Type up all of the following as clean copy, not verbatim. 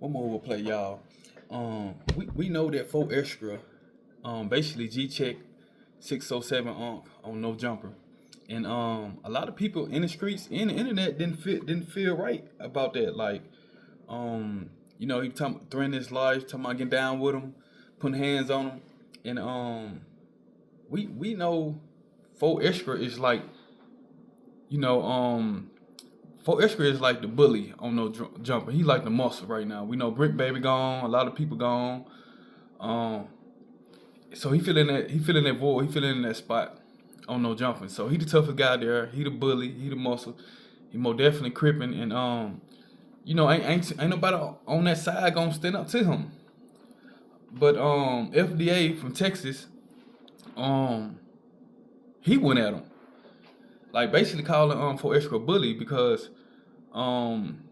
One more we'll play, y'all. We know that 4extra, basically G check 607 on no jumper, and a lot of people in the streets in the internet didn't feel right about that. Like, he threatening his life, talking about getting down with him, putting hands on him, and we know 4extra is like, you know, 4extra is like the bully on no jumper. He like the muscle right now. We know Brick Baby gone, a lot of people gone. Um, so he feeling that void, he feeling in that spot on no jumping. So he the toughest guy there. He the bully, he the muscle. He more definitely cripping, and ain't nobody on that side gonna stand up to him. But FDA from Texas, um, he went at him. Like basically calling 4extra a bully because um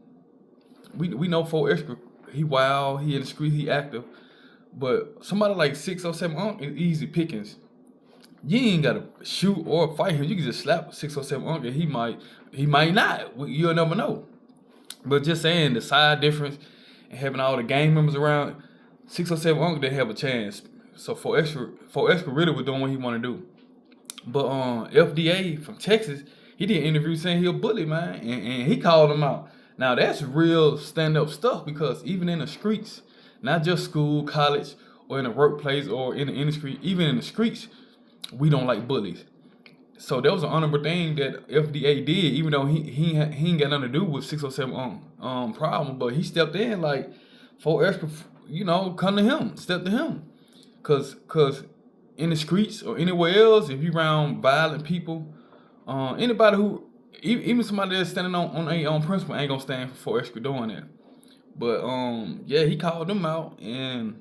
we know 4extra, he wild, he in the street, he active. But somebody like 607 is easy pickings. You ain't gotta shoot or fight him. You can just slap 607 and he might not. You'll never know. But just saying the side difference and having all the gang members around, 607 didn't have a chance. So 4extra really was doing what he wanna do. But FDA from Texas, he did an interview saying he a bully, man, and he called him out. Now that's real stand up stuff because even in the streets, not just school, college, or in the workplace or in the industry, even in the streets, we don't like bullies. So that was an honorable thing that FDA did, even though he ain't got nothing to do with 607 problem, but he stepped in like 4extra, come to him, step to him. Cause in the streets or anywhere else, if you around violent people, anybody who even somebody that's standing on their own principle ain't gonna stand for 4extra doing that. But yeah, he called them out, and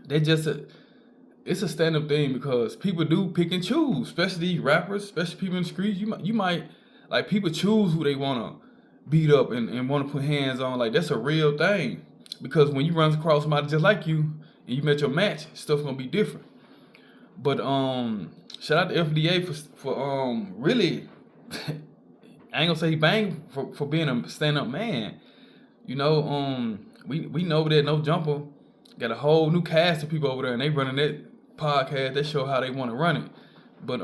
they just it's a stand up thing because people do pick and choose, especially rappers, especially people in the streets. You might like people choose who they wanna beat up and wanna put hands on. Like that's a real thing because when you run across somebody just like you and you met your match, stuff gonna be different. But shout out to FDA for really I ain't gonna say he banged for being a stand up man. We know that No Jumper got a whole new cast of people over there, and they running that podcast. They show how they want to run it. But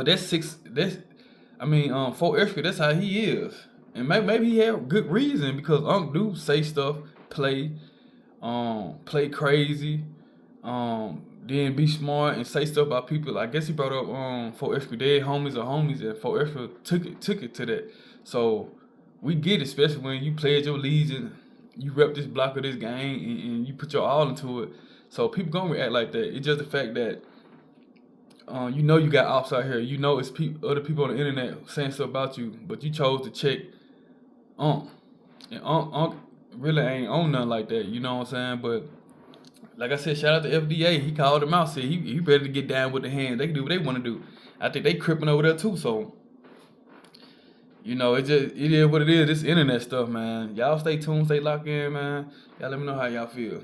that's six. That's 4extra. That's how he is, and maybe he had good reason because Unc do say stuff, play, play crazy, then be smart and say stuff about people. I guess he brought up 4extra dead homies or homies, and 4extra took it to that. So we get it, especially when you pledge your allegiance, you rep this block of this gang, and you put your all into it. So people gonna react like that. It's just the fact that you got ops out here. You know it's other people on the internet saying stuff about you, but you chose to check Unc. And Unc really ain't on nothing like that. You know what I'm saying? But like I said, shout out to FDA. He called him out. Said he ready to get down with the hands. They can do what they want to do. I think they cripping over there too. So it is what it is. This internet stuff, man. Y'all stay tuned, stay locked in, man. Y'all let me know how y'all feel.